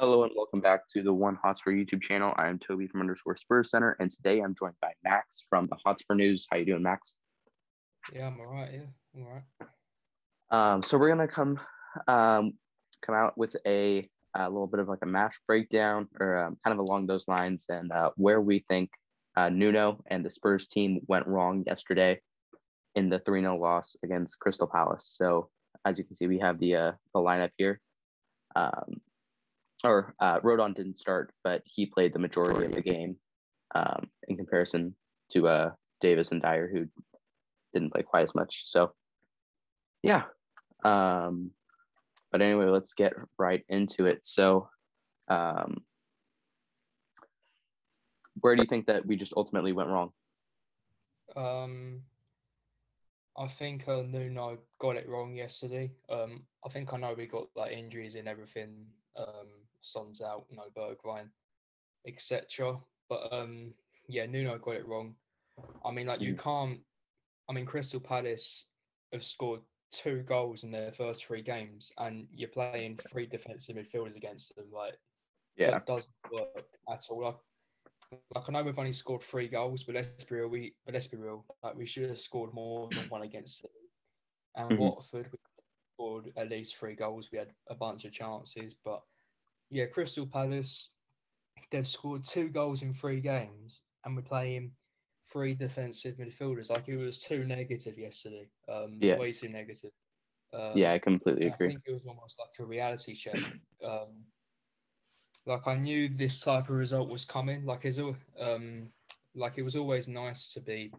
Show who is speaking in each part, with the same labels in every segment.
Speaker 1: Hello and welcome back to the One Hotspur YouTube channel. I am Toby from underscore Spurs Center, and today I'm joined by Max from the Hotspur News. How you doing, Max?
Speaker 2: Yeah, I'm all right. Yeah, I'm all right.
Speaker 1: So we're gonna come out with a little bit of like a match breakdown, or kind of along those lines, and where we think Nuno and the Spurs team went wrong yesterday in the 3-0 loss against Crystal Palace. So as you can see, we have the lineup here. Um, Rodon didn't start, but he played the majority of the game in comparison to Davis and Dyer, who didn't play quite as much. So, yeah. But anyway, let's get right into it. So, where do you think that we just ultimately went wrong?
Speaker 2: Um, I think Nuno got it wrong yesterday. I think I know we got like injuries and everything. Son's out, no Bergwijn, etc. But yeah, Nuno got it wrong. I mean, like you
Speaker 1: Mhm.
Speaker 2: can't. I mean, Crystal Palace have scored 2 goals in their first 3 games, and you're playing 3 defensive midfielders against them. Like
Speaker 1: Yeah.
Speaker 2: that doesn't work at all. Like I know we've only scored 3 goals, but let's be real. Like we should have scored more than one against City. And
Speaker 1: Hmm.
Speaker 2: Watford, we scored at least 3 goals. We had a bunch of chances, but yeah, Crystal Palace, they've scored 2 goals in 3 games, and we're playing 3 defensive midfielders. Like it was too negative yesterday.
Speaker 1: Yeah.
Speaker 2: Way too negative.
Speaker 1: Yeah, I completely
Speaker 2: And I
Speaker 1: agree.
Speaker 2: think it was almost like a reality check. Like I knew this type of result was coming. Like it was always nice to be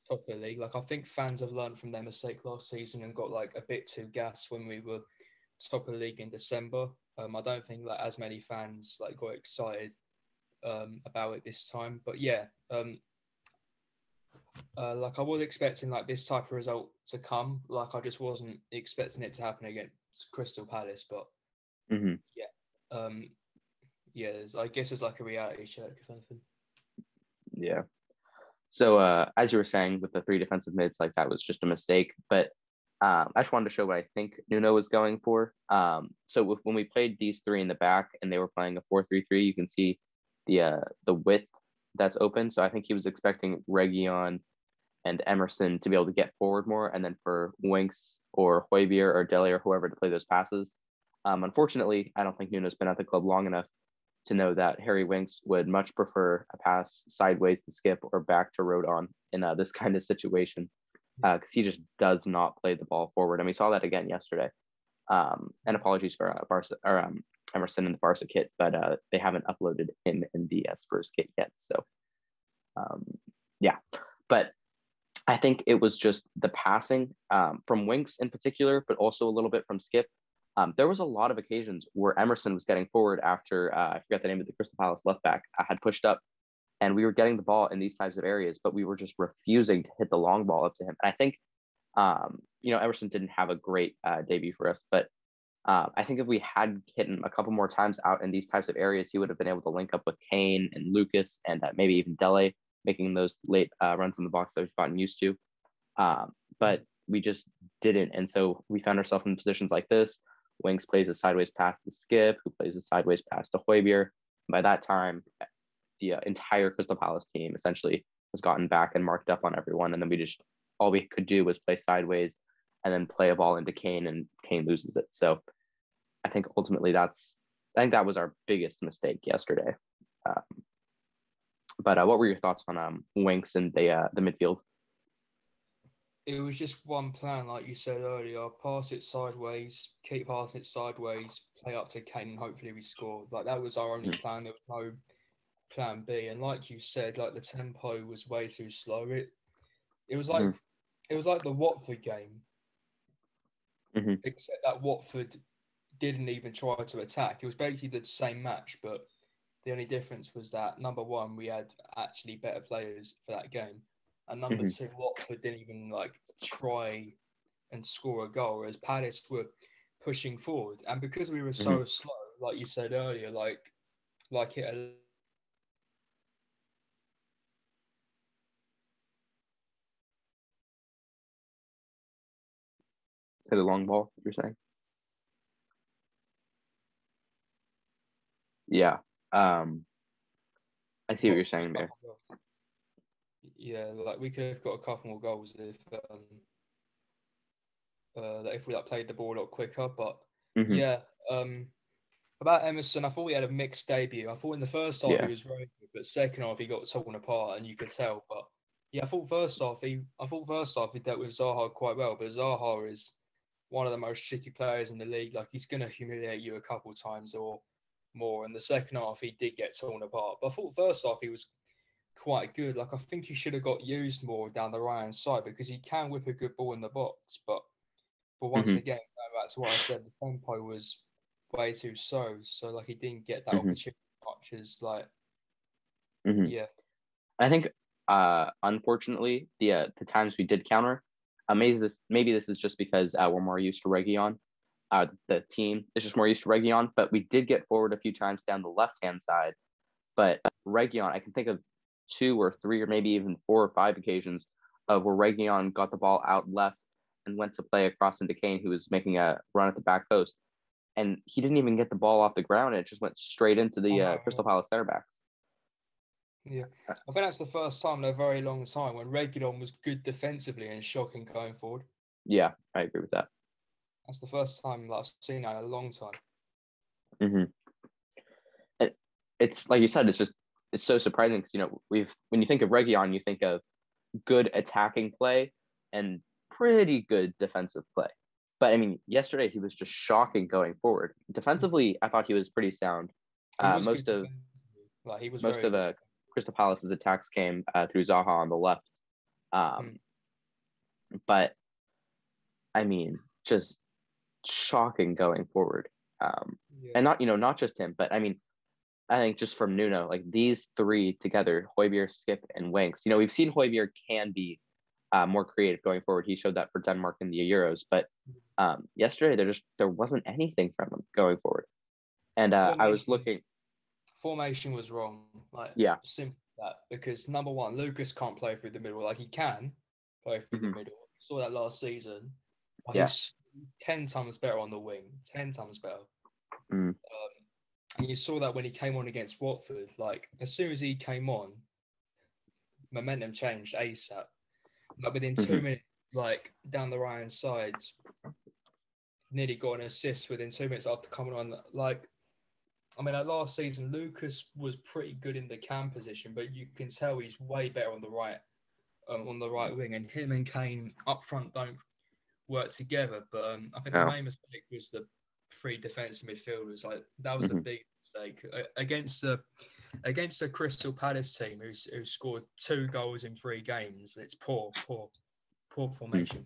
Speaker 2: top of the league. Like I think fans have learned from their mistake last season and got like a bit too gassed when we were top of the league in December. I don't think like as many fans like got excited about it this time. But yeah, like I was expecting like this type of result to come. Like I just wasn't expecting it to happen against Crystal Palace. But
Speaker 1: Hmm.
Speaker 2: yeah, um, yeah, I guess it's like a reality check if anything.
Speaker 1: Yeah. So, as you were saying, with the three defensive mids, like that was just a mistake. But I just wanted to show what I think Nuno was going for. When we played these three in the back and they were playing a 4-3-3, you can see the width that's open. So I think he was expecting Reguilon and Emerson to be able to get forward more, and then for Winks or Højbjerg or Dele or whoever to play those passes. Unfortunately, I don't think Nuno's been at the club long enough to know that Harry Winks would much prefer a pass sideways to Skip or back to Rodon in this kind of situation, because he just does not play the ball forward. And we saw that again yesterday. And apologies for Emerson in the Barca kit, but they haven't uploaded him in the Spurs kit yet. So, um, yeah. But I think it was just the passing from Winks in particular, but also a little bit from Skip. There was a lot of occasions where Emerson was getting forward after I forget the name of the Crystal Palace left back. I had pushed up, and we were getting the ball in these types of areas, but we were just refusing to hit the long ball up to him. And I think Emerson didn't have a great debut for us, but I think if we had hit him a couple more times out in these types of areas, he would have been able to link up with Kane and Lucas and maybe even Dele, making those late runs in the box that we've gotten used to. But we just didn't. And so we found ourselves in positions like this. Winks plays a sideways pass to Skip, who plays a sideways pass to Højbjerg. By that time, the entire Crystal Palace team essentially has gotten back and marked up on everyone. And then all we could do was play sideways and then play a ball into Kane, and Kane loses it. So I think ultimately I think that was our biggest mistake yesterday. But what were your thoughts on Winks and the midfield?
Speaker 2: It was just one plan, like you said earlier. Pass it sideways, keep passing it sideways, play up to Kane, and hopefully we scored. Like that was our only
Speaker 1: Mm-hmm.
Speaker 2: plan. There was no plan B. And like you said, like the tempo was way too slow. It was like it was like the Watford game,
Speaker 1: Mm-hmm.
Speaker 2: except that Watford didn't even try to attack. It was basically the same match, but the only difference was that number one, we had actually better players for that game, and number
Speaker 1: Mm-hmm.
Speaker 2: two, Watford didn't even like try and score a goal, whereas Palace were pushing forward. And because we were
Speaker 1: Mm-hmm.
Speaker 2: so slow, like you said earlier, like it
Speaker 1: Hit a long ball, you're saying? Yeah. I see what
Speaker 2: Got
Speaker 1: you're saying
Speaker 2: a
Speaker 1: there.
Speaker 2: couple of- Yeah, like we could have got a couple more goals if we like played the ball a lot quicker. But
Speaker 1: Hmm.
Speaker 2: yeah, about Emerson, I thought he had a mixed debut. I thought in the first half he
Speaker 1: Yeah.
Speaker 2: was very good, but second half he got torn apart, and you could tell. But yeah, I thought first half he dealt with Zaha quite well. But Zaha is one of the most tricky players in the league. Like he's going to humiliate you a couple of times or more. And the second half he did get torn apart. But I thought first half he was quite good. Like I think he should have got used more down the right hand side because he can whip a good ball in the box. But once
Speaker 1: Hmm.
Speaker 2: again, going back to what I said, the tempo was way too slow. So like he didn't get that
Speaker 1: Hmm.
Speaker 2: opportunity much as like
Speaker 1: Hmm.
Speaker 2: yeah.
Speaker 1: I think, unfortunately, the times we did counter, maybe this is just because we're more used to Region. The team is just more used to Region, but we did get forward a few times down the left hand side. But Region, I can think of two or three or maybe even four or five occasions of where Region got the ball out left and went to play across into Kane, who was making a run at the back post, and he didn't even get the ball off the ground. It just went straight into
Speaker 2: I
Speaker 1: the
Speaker 2: know,
Speaker 1: Crystal Palace center backs.
Speaker 2: yeah. I think that's the first time in a very long time when Reguilon was good defensively and shocking going forward.
Speaker 1: Yeah, I agree with that.
Speaker 2: That's the first time that I've seen that in a long time.
Speaker 1: Hmm. It's like you said, it's so surprising because we've when you think of Region, you think of good attacking play and pretty good defensive play. But I mean, yesterday he was just shocking going forward. Defensively, I thought he was pretty sound.
Speaker 2: He was good
Speaker 1: Most of
Speaker 2: defensively. Like he was
Speaker 1: most
Speaker 2: very
Speaker 1: of
Speaker 2: good.
Speaker 1: Crystal Palace's attacks came through Zaha on the left.
Speaker 2: Mm,
Speaker 1: Um, but I mean, just shocking going forward.
Speaker 2: yeah.
Speaker 1: And not just him, but I mean, I think just from Nuno, like these three together, Højbjerg, Skip, and Winks. We've seen Højbjerg can be more creative going forward. He showed that for Denmark in the Euros, but yesterday there wasn't anything from him going forward. And I was
Speaker 2: Formation
Speaker 1: looking,
Speaker 2: formation was wrong. Like
Speaker 1: yeah,
Speaker 2: simple as that because number one, Lucas can't play through the middle. Like he can play through the
Speaker 1: hmm,
Speaker 2: middle. Saw that last season. But
Speaker 1: yeah,
Speaker 2: he's 10 times better on the wing. 10 times better.
Speaker 1: mm,
Speaker 2: And you saw that when he came on against Watford. Like as soon as he came on, momentum changed ASAP. Like within
Speaker 1: hmm,
Speaker 2: 2 minutes, like down the right hand side, nearly got an assist within 2 minutes after coming on. Like I mean, like last season, Lucas was pretty good in the cam position, but you can tell he's way better on the right wing, and him and Kane up front don't work together. But I think the
Speaker 1: oh,
Speaker 2: main mistake was the three defensive midfielders. Like that was a
Speaker 1: hmm,
Speaker 2: big mistake against the Crystal Palace team who scored 2 goals in 3 games. It's poor
Speaker 1: hmm.
Speaker 2: formation.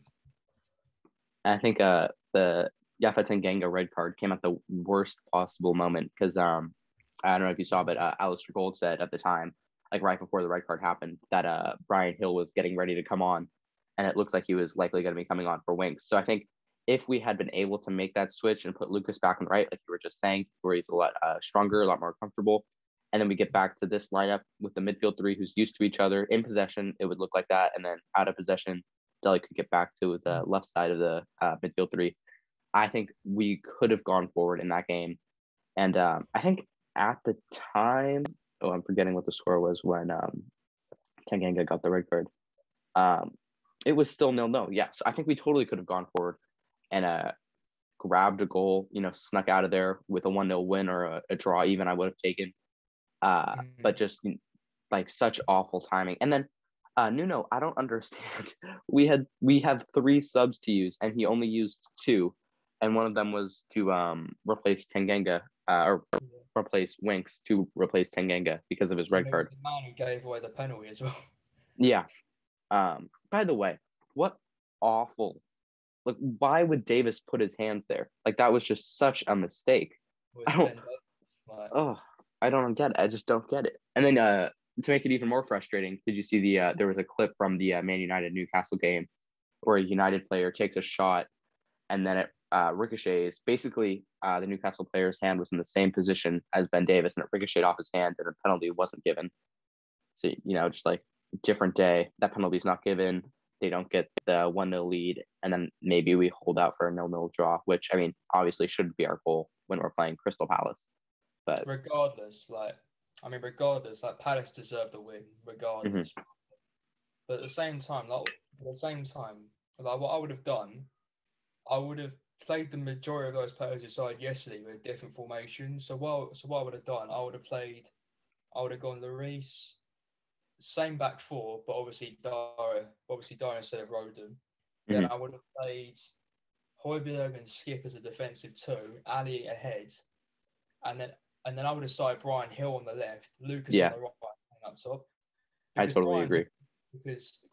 Speaker 1: I think the Yafa Tanganga red card came at the worst possible moment because I don't know if you saw, but Alistair Gold said at the time, like right before the red card happened, that Brian Hill was getting ready to come on, and it looks like he was likely going to be coming on for Winks. So I think if we had been able to make that switch and put Lucas back on the right, like you were just saying, where he's a lot stronger, a lot more comfortable, and then we get back to this lineup with the midfield three who's used to each other in possession, it would look like that, and then out of possession, Deli could get back to the left side of the midfield three. I think we could have gone forward in that game, and I think at the time, oh, I'm forgetting what the score was when Tanganga got the red card. Um, it was still 0-0. Yeah, so I think we totally could have gone forward and grabbed a goal, snuck out of there with a 1-0 win or a draw even I would have taken.
Speaker 2: Mm.
Speaker 1: But just like such awful timing. And then Nuno, I don't understand. We have three subs to use, and he only used two, and one of them was to replace Tanganga or replace Winks to replace Tanganga because of his
Speaker 2: And
Speaker 1: red
Speaker 2: it was
Speaker 1: card.
Speaker 2: the man who gave away the penalty as well.
Speaker 1: Yeah. By the way, what awful. Like, why would Davis put his hands there? Like, that was just such a mistake.
Speaker 2: Was
Speaker 1: I don't.
Speaker 2: Ben Davies. Like,
Speaker 1: Oh, I don't get it. I just don't get it. And then to make it even more frustrating, did you see there was a clip from the Man United Newcastle game where a United player takes a shot and then it ricochets. Basically, the Newcastle player's hand was in the same position as Ben Davis, and it ricocheted off his hand, and a penalty wasn't given. So just like different day, that penalty is not given. They don't get the 1-0 lead, and then maybe we hold out for a 0-0 draw, which I mean, obviously should be our goal when we're playing Crystal Palace. But
Speaker 2: regardless, like Palace deserved the win,
Speaker 1: mhm,
Speaker 2: regardless. But at the same time, like what I would have done, I would have played the majority of those players aside yesterday with different formations. So what I would have done, I would have gone Lloris, same back four, but obviously Dyer instead of Roden. Then
Speaker 1: mhm,
Speaker 2: I would have played Højbjerg and Skip as a defensive two, Ali ahead, and then I would have started Brian Hill on the left, Lucas on
Speaker 1: yeah,
Speaker 2: the right, and up top.
Speaker 1: I
Speaker 2: Because
Speaker 1: totally agree.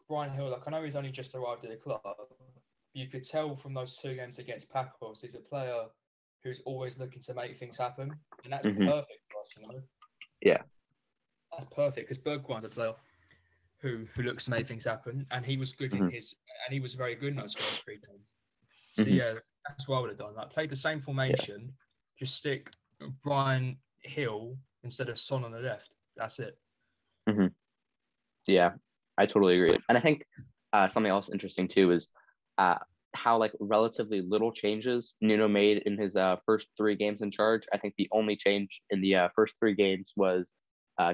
Speaker 2: Brian Hill, like I know he's only just arrived at the club, but you could tell from those two games against Pacos, he's a player who's always looking to make things happen, and that's
Speaker 1: Mhm,
Speaker 2: perfect for us, you know.
Speaker 1: yeah,
Speaker 2: That's perfect because Bergwijn's a player who looks to make things happen, and he was good
Speaker 1: mhm,
Speaker 2: and he was very good in those first three games. So
Speaker 1: mhm,
Speaker 2: yeah, that's what I would have done. Like played the same
Speaker 1: yeah,
Speaker 2: formation, just stick Brian Hill instead of Son on the left. That's it.
Speaker 1: mhm, yeah. I totally agree. And I think something else interesting too is uh, how like relatively little changes Nuno made in his first 3 games in charge. I think the only change in the first 3 games was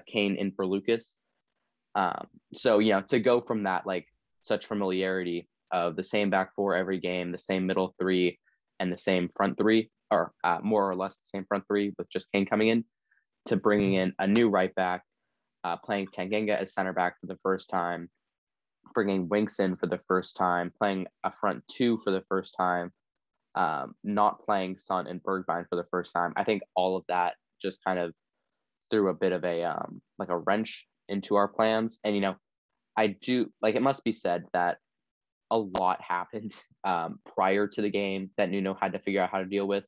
Speaker 1: Kane in for Lucas. So to go from that like such familiarity of the same back four every game, the same middle three, and the same front three, or more or less the same front three with just Kane coming in, to bringing in a new right back, playing Tanganga as center back for the first time, bringing Winks in for the first time, playing a front two for the first time, not playing Son and Bergwijn for the first time. I think all of that just kind of threw a bit of a like a wrench into our plans. And I do like, it must be said that a lot happened prior to the game that Nuno had to figure out how to deal with.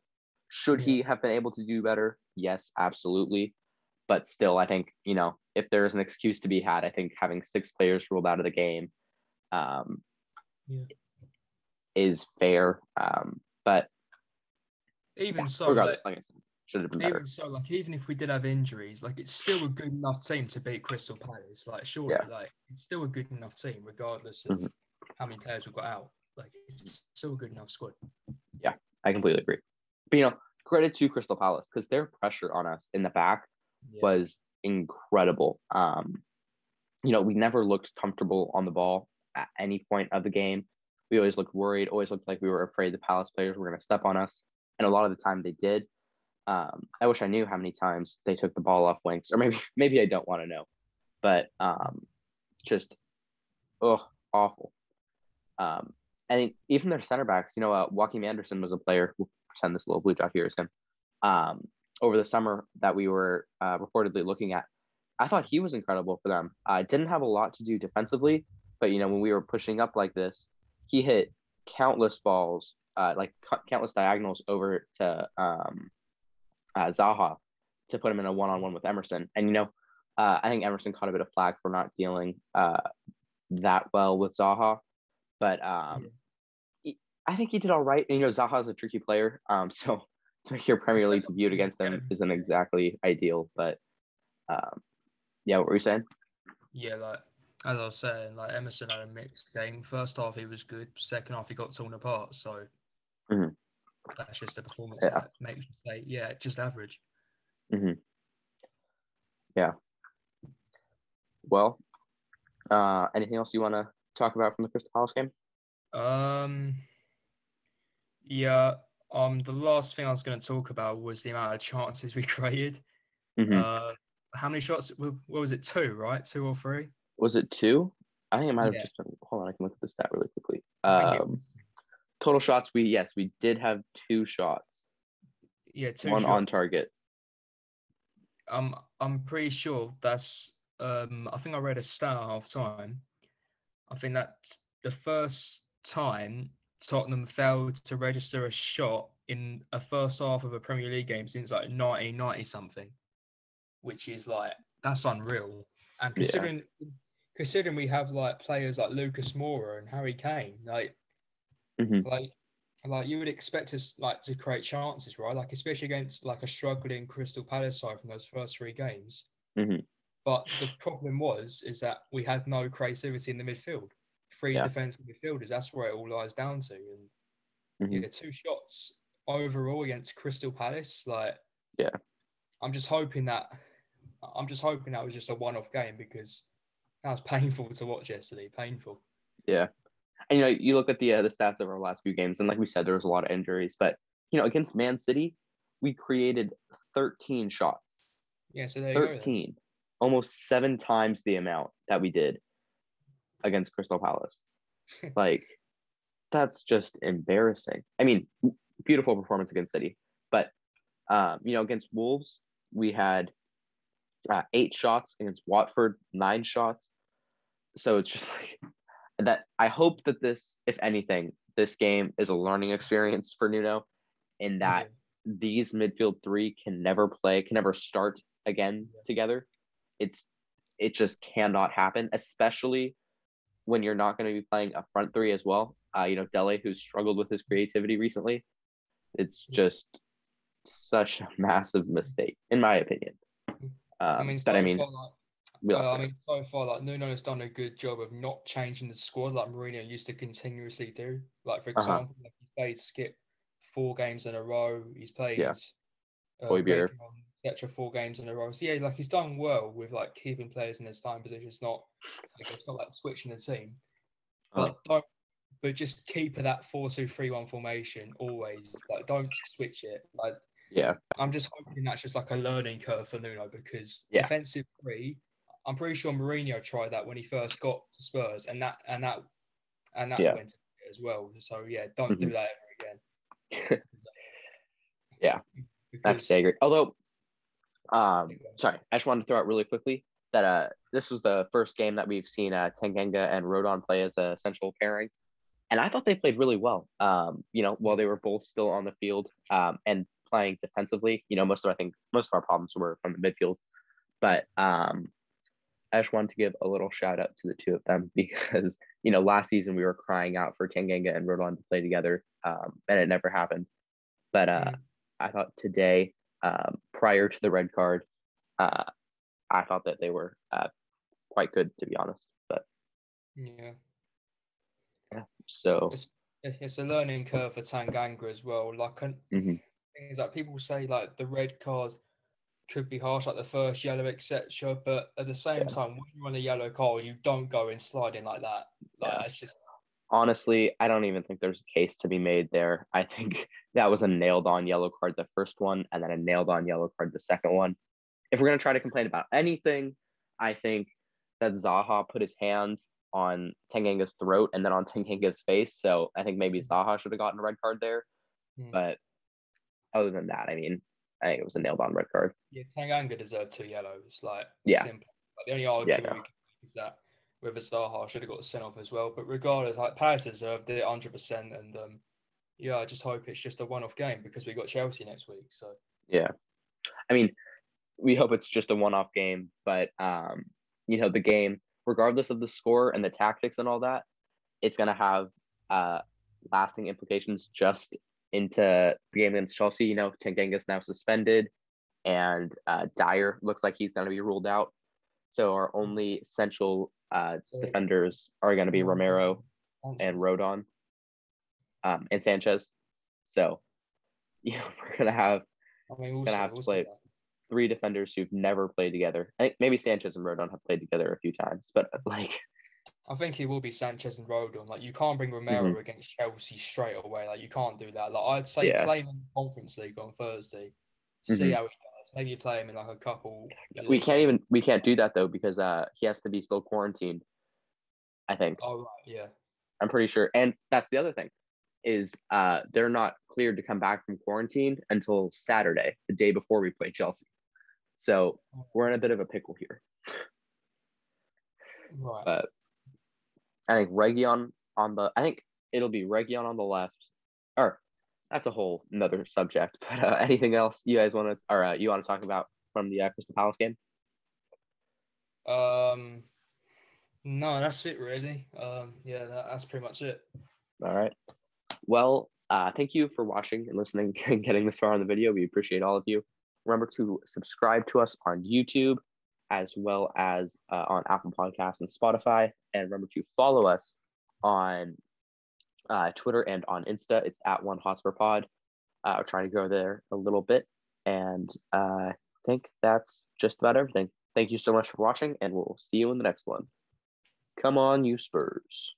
Speaker 1: Should
Speaker 2: Yeah.
Speaker 1: he have been able to do better? Yes, absolutely. But still, I think, if there is an excuse to be had, I think having 6 players ruled out of the game um,
Speaker 2: Yeah.
Speaker 1: is fair. But yeah,
Speaker 2: Even so,
Speaker 1: regardless, like I said, should have been better.
Speaker 2: even if we did have injuries, like it's still a good enough team to beat Crystal Palace. Like surely,
Speaker 1: Yeah.
Speaker 2: like it's still a good enough team, regardless of
Speaker 1: Mhm.
Speaker 2: how many players we've got out. Like it's still a good enough squad.
Speaker 1: Yeah, I completely agree. But credit to Crystal Palace because their pressure on us in the back
Speaker 2: Yeah.
Speaker 1: was incredible. We never looked comfortable on the ball at any point of the game. We always looked worried, always looked like we were afraid the Palace players were going to step on us. And a lot of the time they did. I wish I knew how many times they took the ball off Winks, or maybe I don't want to know, but just awful. And even their center backs, Joaquin Anderson was a player. We'll pretend this little blue dot here is him. Over the summer that we were reportedly looking at, I thought he was incredible for them. Didn't have a lot to do defensively, but when we were pushing up like this, he hit countless balls, like countless diagonals over to Zaha to put him in a one-on-one with Emerson. And I think Emerson caught a bit of flack for not dealing that well with Zaha, but I think he did all right. And Zaha is a tricky player, so to make your Premier League debut against him isn't exactly ideal. But yeah, what were you saying?
Speaker 2: Yeah, like as I was saying, like Emerson had a mixed game. First half he was good. Second half he got torn apart. So
Speaker 1: Mm-hmm.
Speaker 2: that's just a performance
Speaker 1: Yeah.
Speaker 2: that makes you say, yeah, just average.
Speaker 1: Mm-hmm. Yeah. Well, anything else you want to talk about from the Crystal Palace game?
Speaker 2: Yeah. The last thing I was going to talk about was the amount of chances we created.
Speaker 1: Mm-hmm.
Speaker 2: How many shots? What was it? 2, right? 2 or 3?
Speaker 1: Was it 2? I think it might have
Speaker 2: Yeah,
Speaker 1: just been. Hold on, I can look at the stat really quickly.
Speaker 2: I think it was.
Speaker 1: Total shots. We did have 2 shots.
Speaker 2: Yeah, 2
Speaker 1: One on
Speaker 2: shots.
Speaker 1: target.
Speaker 2: I'm pretty sure that's. I think I read a stat at half time. I think that's the first time Tottenham failed to register a shot in a first half of a Premier League game since like 1990 something, which is like that's unreal. And
Speaker 1: Yeah.
Speaker 2: considering we have like players like Lucas Moura and Harry Kane,
Speaker 1: Mm-hmm.
Speaker 2: like like you would expect us like to create chances, right? Like especially against like a struggling Crystal Palace side from those first 3 games.
Speaker 1: Mm-hmm.
Speaker 2: But the problem is that we had no creativity in the midfield. 3
Speaker 1: Yeah.
Speaker 2: defensive midfielders. That's where it all lies down to. And
Speaker 1: Mm-hmm.
Speaker 2: yeah, 2 shots overall against Crystal Palace. Like,
Speaker 1: Yeah.
Speaker 2: I'm just hoping that was just a one-off game because that was painful to watch yesterday. Painful.
Speaker 1: Yeah. And you look at the stats of our last few games, and like we said, there was a lot of injuries. But against Man City, we created 13 shots.
Speaker 2: Yeah, so there you go.
Speaker 1: 13, almost 7 times the amount that we did against Crystal Palace. Like, that's just embarrassing. I mean, beautiful performance against City, but against Wolves, we had 8 shots, against Watford 9 shots. So it's just like that. I hope that this, if anything, this game is a learning experience for Nuno, in that these midfield three can never start again together. It just cannot happen, especially when you're not going to be playing a front three as well. Dele, who's struggled with his creativity recently, it's just such a massive mistake, in my opinion.
Speaker 2: So far, like Nuno has done a good job of not changing the squad like Mourinho used to continuously do. Like for example, like he played Skip 4 games in a row. He's played
Speaker 1: Højbjerg,
Speaker 2: etc. 4 games in a row. So yeah, like he's done well with like keeping players in their starting position. It's not like switching the team, but just keep that 4-2-3-1 formation always. Like don't switch it. Like I'm just hoping that's just like a learning curve for Nuno because defensive three. I'm pretty sure Mourinho tried that when he first got to Spurs, and that went as well. So yeah, don't do that ever again.
Speaker 1: Yeah, because, I agree. Although, sorry, I just wanted to throw out really quickly that this was the first game that we've seen Tanganga and Rodon play as a central pairing, and I thought they played really well. While they were both still on the field and playing defensively, most of our problems were from the midfield, but I just wanted to give a little shout out to the two of them because, last season we were crying out for Tanganga and Rodon to play together, and it never happened. But I thought today, prior to the red card, I thought that they were quite good, to be honest. But so
Speaker 2: it's a learning curve for Tanganga as well. Like, things like people say, like the red card could be harsh, like the first yellow, etc. But at the same time, when you're on a yellow card, you don't go in sliding like that. It's just
Speaker 1: honestly, I don't even think there's a case to be made there. I think that was a nailed-on yellow card the first one, and then a nailed-on yellow card the second one. If we're gonna try to complain about anything, I think that Zaha put his hands on Tanganga's throat and then on Tanganga's face. So I think maybe Zaha should have gotten a red card there. But other than that, I think it was a nailed-on red card.
Speaker 2: Yeah, Tanganga deserved 2 yellows. Simple. Like, the only argument we can make is that whether Zaha should have got sent off as well. But regardless, like Paris deserved it 100%. And I just hope it's just a one-off game because we got Chelsea next week. So
Speaker 1: we hope it's just a one-off game, but the game, regardless of the score and the tactics and all that, it's going to have lasting implications just into the game against Chelsea. Tanganga's now suspended, and Dyer looks like he's going to be ruled out. So our only central defenders are going to be Romero and Rodon and Sanchez. So we're going to have to play 3 defenders who've never played together. I think maybe Sanchez and Rodon have played together a few times, but
Speaker 2: I think it will be Sanchez and Rodon. Like, you can't bring Romero against Chelsea straight away. Like, you can't do that. Like, I'd say play him in the Conference League on Thursday. See how he does. Maybe play him in like a couple.
Speaker 1: We can't do that though because he has to be still quarantined, I think.
Speaker 2: Oh right, yeah.
Speaker 1: I'm pretty sure. And that's the other thing is they're not cleared to come back from quarantine until Saturday, the day before we play Chelsea. So we're in a bit of a pickle here.
Speaker 2: Right.
Speaker 1: But I think it'll be Reguilon on the left. Or that's a whole another subject. But anything else you guys want to talk about from the Crystal Palace game?
Speaker 2: No, that's it really. That's pretty much it.
Speaker 1: All right. Well, thank you for watching and listening and getting this far on the video. We appreciate all of you. Remember to subscribe to us on YouTube as well as on Apple Podcasts and Spotify. And remember to follow us on Twitter and on Insta. It's @OneHotspurPod. We're trying to go there a little bit. And think that's just about everything. Thank you so much for watching, and we'll see you in the next one. Come on, you Spurs.